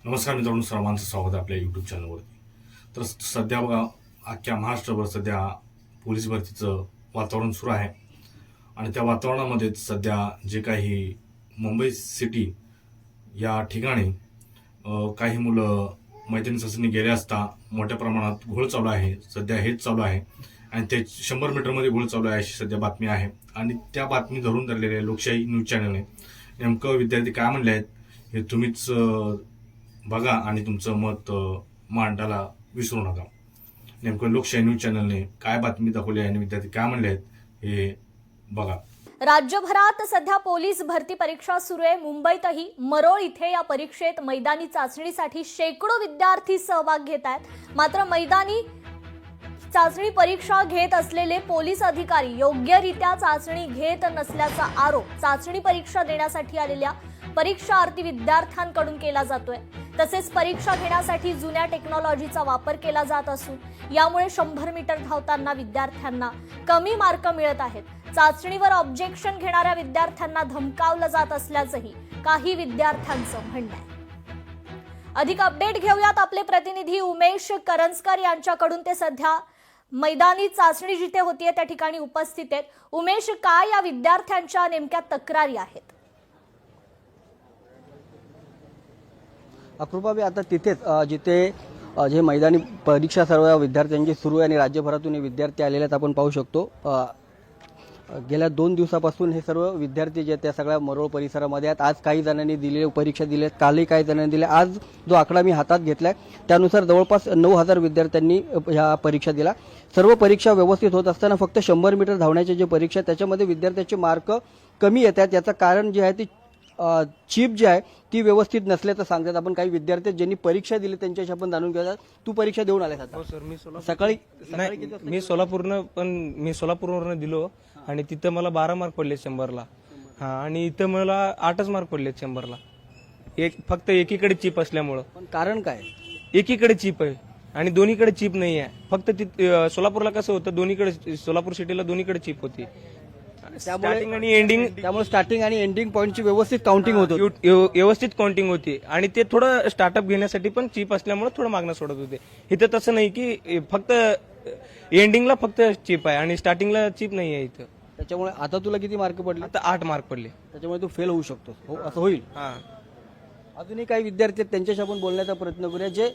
नमस्कार मित्रांनो, सर्वांचं स्वागत आहे आपल्या यूट्यूब चॅनलवरती. तर सध्या बघा, अख्ख्या महाराष्ट्रभर सध्या पोलीस भरतीचं वातावरण सुरू आहे. आणि त्या वातावरणामध्ये सध्या जे काही मुंबई सिटी या ठिकाणी काही मुलं मैदानी चाचणी गेले असता मोठ्या प्रमाणात घोळ चालू आहे. सध्या हेच चालू आहे आणि ते 100 मीटरमध्ये घोळ चालू आहे अशी सध्या बातमी आहे. आणि त्या बातमी धरून धरलेल्या लोकशाही न्यूज चॅनलने नेमकं विद्यार्थी काय म्हणले आहेत हे तुम्हीच बघा आणि तुमचं मत मांडायला विसरू नका. नेमकं लोकशाही न्यूज चॅनलने काय बातमी दाखवली आहे आणि विद्यार्थी काय म्हणले आहेत हे बघा. राज्यभरात सध्या पोलीस भरती परीक्षा सुरू आहे. मुंबईतही मरोळ इथे या परीक्षेत मैदानी चाचणीसाठी शेकडो विद्यार्थी सहभाग घेत आहेत. मात्र मैदानी चाचणी परीक्षा घेत असलेले पोलीस अधिकारी योग्यरित्या चाचणी घेत नसल्याचा आरोप चाचणी परीक्षा देण्यासाठी आलेल्या परीक्षार्थी विद्यार्थ्यांकडून केला जातोय. तसेच परीक्षा घेण्यासाठी जुन्या टेक्नॉलॉजीचा वापर केला जात असून यामुळे 100 मीटर धावताना विद्यार्थ्यांना कमी मार्क मिळत आहेत. चाचणीवर ऑब्जेक्शन घेणाऱ्या विद्यार्थ्यांना धमकावलं जात असल्याचंही काही विद्यार्थ्यांचं म्हणणं आहे. अधिक अपडेट घेऊयात आपले प्रतिनिधी उमेश करंजकर यांच्याकडून. ते सध्या मैदानी चाचणी जिथे होतीये त्या ठिकाणी उपस्थित आहेत. उमेश, काय या विद्यार्थ्यांच्या नेमक्या तक्रारी आहेत? अकृपाबी आता तिथेच जिथे जे मैदानी परीक्षा सर्व विद्यार्थ्यांची सुरू आहे आणि राज्यभरातून हे विद्यार्थी आलेले आहेत आपण पाहू शकतो. गेल्या 2 दिवसापासून हे सर्व विद्यार्थी जे त्या सगळ्या मरोळ परिसरामध्ये आहेत. आज काही जणांनी दिलेली परीक्षा दिली आहेत, कालही काही जणांनी दिल्या. आज जो आकडा मी हातात घेतलाय त्यानुसार जवळपास 9000 विद्यार्थ्यांनी ह्या परीक्षा दिला. सर्व परीक्षा व्यवस्थित होत असताना फक्त 100 मीटर धावण्याची जी परीक्षा त्याच्यामध्ये विद्यार्थ्यांचे मार्क कमी येत आहेत. याचं कारण जे आहे ती चिप जी आहे ती व्यवस्थित नसल्याचं सांगतात. आपण काही विद्यार्थी ज्यांनी परीक्षा दिली त्यांच्याशी आपण जाणून घेऊया. तू परीक्षा देऊन आलास आता? हो सर, मी सकाळी मी सोलापूरवरून दिलो आणि तिथं मला 12 मार्क पडले 100ला. आणि इथं मला 8च मार्क पडले 100ला. फक्त एकीकडे चिप असल्यामुळं. पण कारण काय? एकीकडे चिप आहे आणि दोन्हीकडे चिप नाही आहे. फक्त सोलापूरला कसं होतं, दोन्हीकडे सोलापूर सिटीला दोन्हीकडे चिप होती. स्टार्टिंग आणि एंडिंग, त्यामुळे स्टार्टिंग आणि एंडिंग पॉईंटची व्यवस्थित काउंटिंग होत व्यवस्थित काउंटिंग होती. आणि ते थोडं स्टार्टअप घेण्यासाठी पण चिप असल्यामुळे थोडं मागणं सोडत होते. इथं तसं नाही की फक्त एंडिंगला फक्त चिप आहे आणि स्टार्टिंगला चिप नाही आहे इथं. त्याच्यामुळे आता तुला किती मार्क पडले? आता 8 मार्क पडले. त्याच्यामुळे तू फेल होऊ शकतोस. हो, असं होईल. अजूनही काही विद्यार्थी आहेत त्यांच्याशी आपण बोलण्याचा प्रयत्न करूया. जे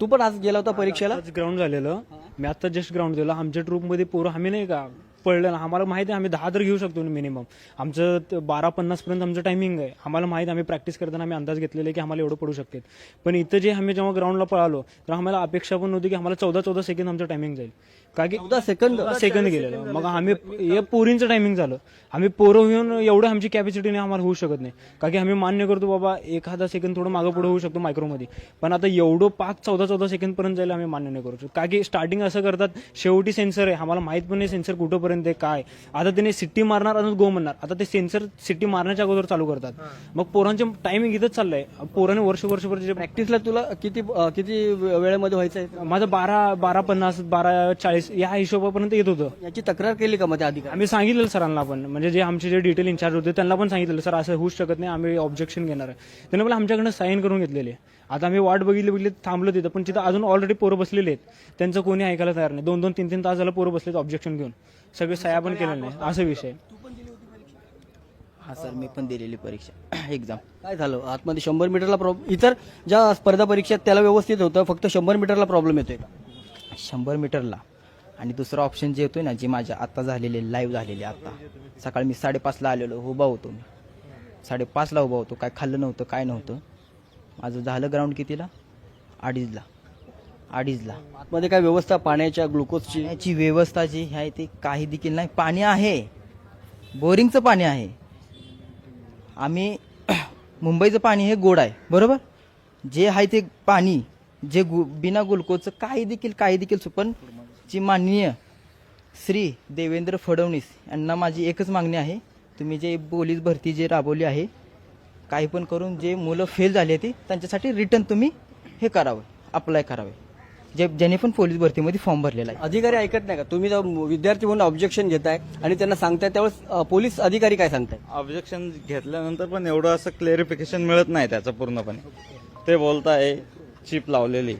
तू पण आज गेला होता परीक्षेला? ग्राउंड झालेलं, मी आता जस्ट ग्राउंड दिलं. आमच्या ट्रूपमध्ये पोरं आम्ही नाही का पडलं ना, आम्हाला माहिती आहे आम्ही 10 तर घेऊ शकतो मिनिमम. आमचं 12:50 पर्यंत आमचं टायमिंग आहे. आम्हाला माहिती, आम्ही प्रॅक्टिस करताना आम्ही अंदाज घेतलेला आहे की आम्हाला एवढं पडू शकते. पण इथं जे आम्ही जेव्हा ग्राउंडला पळालो तर आम्हाला अपेक्षा पण नव्हती की आम्हाला 14 सेकंद आमचं टायमिंग जाईल. का की 14 सेकंद गेलेलं. मग आम्ही हे पोरींचं टायमिंग झालं. आम्ही पोरं घेऊन एवढं आमची कॅपॅसिटी नाही, आम्हाला होऊ शकत नाही. का की आम्ही मान्य करतो बाबा एखादा सेकंद थोडं मागं पुढे होऊ शकतो मायक्रोमध्ये, पण आता एवढं 14 सेकंद पर्यंत जायला आम्ही मान्य नाही करू शकतो. का की स्टार्टिंग असं करतात, शेवटी सेन्सर आहे, आम्हाला माहित पण नाही सेन्सर कुठंपर्यंत आहे काय. आता त्याने सिटी मारणार आणि गो म्हणणार. आता ते सेन्सर सिटी मारण्याच्या अगोदर चालू करतात. मग पोरांचे टायमिंग इथंच चाललंय. पोरांनी वर्षभर प्रॅक्टिसला तुला किती वेळेमध्ये व्हायचं आहे? माझं 12:50 12:40 या हिशोबापर्यंत येत होतं. याची तक्रार केली का मध्ये अधिकारी? आम्ही सांगितलं सरांना पण, म्हणजे जे आमचे जे डिटेल इन्चार्ज होते त्यांना पण सांगितलं सर असं होऊच शकत नाही, आम्ही ऑब्जेक्शन घेणार आहे. त्यांनी मला आमच्याकडनं साईन करून घेतलेले. आता आम्ही वाट बघितली थांबलो तिथं, पण तिथं अजून ऑलरेडी पोरं बसलेले आहेत. त्यांचं कोणी ऐकायला तयार नाही. 2-2 3-3 तास झालं पोरं बसलेत ऑब्जेक्शन घेऊन. सगळे सह्या पण केलेलं नाही, असा विषय. हा सर, मी पण दिलेली परीक्षा एक्झाम. काय झालं आतमध्ये? 100 मीटरला प्रॉब्लेम? इतर ज्या स्पर्धा परीक्षेत त्याला व्यवस्थित होतं, फक्त 100 मीटरला प्रॉब्लेम येतोय का? 100 मीटरला. आणि दुसरा ऑप्शन जे येतोय ना, जे माझ्या आता झालेले लाईव्ह झालेले, आता सकाळी मी 5:30ला आलेलो, उभा होतो मी 5:30ला उभा होतो. काय खाल्लं नव्हतं, काय नव्हतं. माझं झालं ग्राउंड कितीला? 2:30ला. आतमध्ये काय व्यवस्था पाण्याच्या, ग्लुकोजची? याची व्यवस्था जी आहे ती काही देखील नाही. पाणी आहे, बोरिंगचं पाणी आहे. आम्ही मुंबईचं पाणी हे गोड आहे बरोबर. जे आहे ते पाणी जे बिना ग्लुकोजचं काही देखील पण जी माननीय श्री देवेंद्र फडणवीस यांना माझी एकच मागणी आहे, तुम्ही जे पोलीस भरती जे राबवली आहे, काही पण करून जे मुलं फेल झाली ती त्यांच्यासाठी रिटर्न तुम्ही हे करावं, अप्लाय करावे, ज्याने पण पोलीस भरतीमध्ये फॉर्म भरलेला आहे. अधिकारी ऐकत नाही का? तुम्ही जेव्हा विद्यार्थी म्हणून ऑब्जेक्शन घेताय आणि त्यांना सांगताय त्यावेळेस पोलीस अधिकारी काय सांगताय? ऑब्जेक्शन घेतल्यानंतर पण एवढं असं क्लेरिफिकेशन मिळत नाही त्याचं पूर्णपणे. ते बोलताय चिप लावलेली,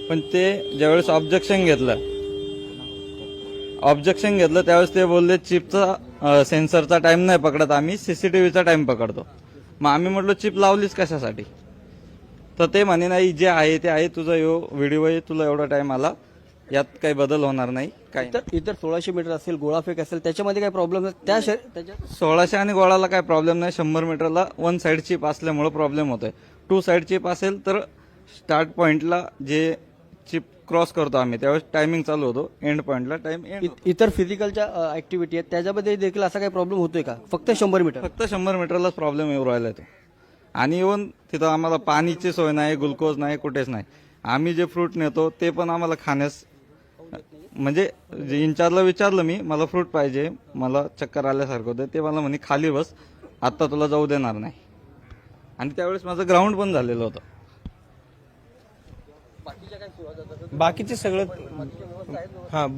पण ते ज्यावेळेस ऑब्जेक्शन घेतलं त्यावेळेस ते बोलले चिपचा सेन्सरचा टाइम नाही पकडत, आम्ही सीसीटीव्हीचा टाइम पकडतो. मग आम्ही म्हटलो चिप लावलीच कशासाठी? तर ते म्हणे नाही, जे आहे ते आहे, तुझा व्हिडिओ आहे, तुला एवढा टाइम आला, यात काही बदल होणार नाही. काही इतर 1600 मीटर असेल, गोळाफेक असेल, त्याच्यामध्ये काही प्रॉब्लेम नाही. त्याच्यात 1600 आणि गोळाला काय प्रॉब्लेम नाही. 100 मीटरला वन साइड चिप असल्यामुळे प्रॉब्लेम होतोय. टू साइड चिप असेल तर स्टार्ट पॉइंटला जे चिप क्रॉस करतो आम्ही त्यावेळेस टायमिंग चालू होतो, एंड पॉइंटला टाइम एंड. इतर फिजिकलच्या ऍक्टिव्हिटी आहेत त्याच्यामध्ये देखील असा काही प्रॉब्लेम होतोय का? फक्त 100 मीटर? फक्त 100 मीटरलाच प्रॉब्लेम येऊ राहिला तो. आणि इव्हन तिथं आम्हाला पाणीची सोय नाही, ग्लुकोज नाही, कुठेच नाही. आम्ही जे फ्रूट नेतो ते पण आम्हाला खाण्यास, म्हणजे इन्चार्जला विचारलं मी, मला फ्रूट पाहिजे, मला चक्कर आल्यासारखं होतं, ते मला म्हणे खाली बस, आत्ता तुला जाऊ देणार नाही. आणि त्यावेळेस माझं ग्राउंड पण झालेलं होतं. बाकीचे सगळं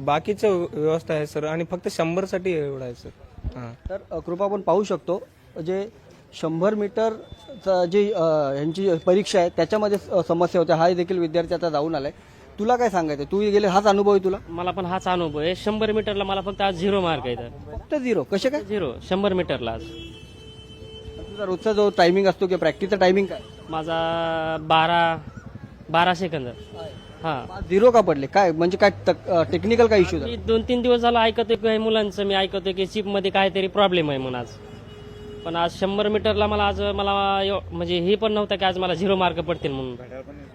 बाकीचं व्यवस्था आहे सर, आणि फक्त 100 साठी एवढं आहे सर. तर कृपा आपण पाहू शकतो जे 100 मीटर जी यांची परीक्षा आहे त्याच्यामध्ये समस्या होत्या. हा देखील विद्यार्थी आता जाऊन आलाय. तुला काय सांगायचं? तू गेले, हाच अनुभव आहे तुला? मला पण हाच अनुभव आहे. 100 मीटरला मला फक्त आज 0 मार्क आहे. फक्त 0? कसे काय 0? 100 मीटरला आज तुझा रोजचा जो टायमिंग असतो किंवा प्रॅक्टिसचा टायमिंग काय? माझा 12 सेकंद. हा, 0 का पडले? काय म्हणजे काय टेक्निकल काय इश्यू? मी 2-3 दिवस झाला ऐकतोय काही मुलांचं, मी ऐकतोय की चिप मध्ये काहीतरी प्रॉब्लेम आहे म्हणून आज. पण आज 100 मीटरला मला म्हणजे हे पण नव्हतं की आज मला 0 मार्क पडतील म्हणून.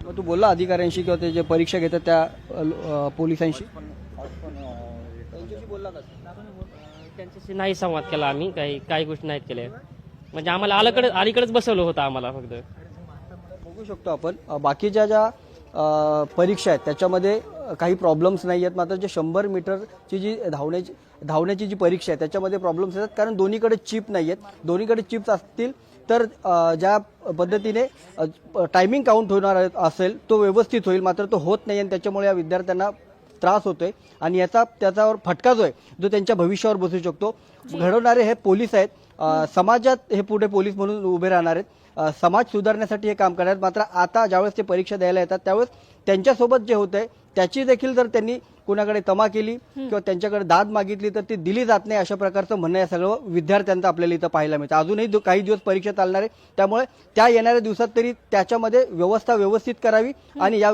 मग तू बोलला अधिकाऱ्यांशी किंवा ते जे परीक्षा घेतात त्या पोलिसांशी? त्यांच्याशी नाही संवाद केला आम्ही, काही गोष्टी नाहीत केल्या. म्हणजे आम्हाला अलीकडेच बसवलं होतं आम्हाला फक्त. बघू शकतो आपण बाकीच्या ज्या परीक्षा आहेत त्याच्यामध्ये काही प्रॉब्लेम्स नाही आहेत. मात्र जे 100 मीटरची जी धावण्याची जी परीक्षा आहे त्याच्यामध्ये प्रॉब्लेम्स येतात, कारण दोन्हीकडे चिप नाही आहेत. दोन्हीकडे चिप्स असतील तर ज्या पद्धतीने टायमिंग काउंट होणार असेल तो व्यवस्थित होईल, मात्र तो होत नाही आणि त्याच्यामुळे या विद्यार्थ्यांना त्रास होतोय आणि त्याच्यावर फटका जो आहे जो त्यांच्या भविष्यावर बसू शकतो. घडवणारे हे पोलीस आहेत. समाजात हे पुढे पोलीस म्हणून उभे राहणार आहेत. समाज सुधारण्यासाठी हे काम करणार. मात्र आता ज्यावेळेस ते परीक्षा द्यायला येतात त्यावेळेस त्यांच्यासोबत जे होतंय त्याची देखील जर त्यांनी कोणाकडे तमा केली किंवा त्यांच्याकडे दाद मागितली तर ती दिली जात नाही, अशा प्रकारचं म्हणणं या सगळं विद्यार्थ्यांचं आपल्याला इथं पाहायला मिळतं. अजूनही काही दिवस परीक्षा चालणार आहे, त्यामुळे त्या येणाऱ्या दिवसात तरी त्याच्यामध्ये व्यवस्था व्यवस्थित करावी आणि या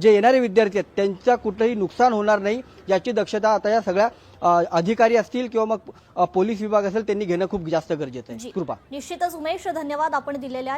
जे येणारे विद्यार्थी आहेत त्यांचा कुठेही नुकसान होणार नाही याची दक्षता आता या सगळ्या अधिकारी असतील किंवा मग पोलीस विभाग असेल त्यांनी घेणं खूप जास्त गरजेचं आहे. कृपा. निश्चितच उमेश, धन्यवाद आपण दिलेल्या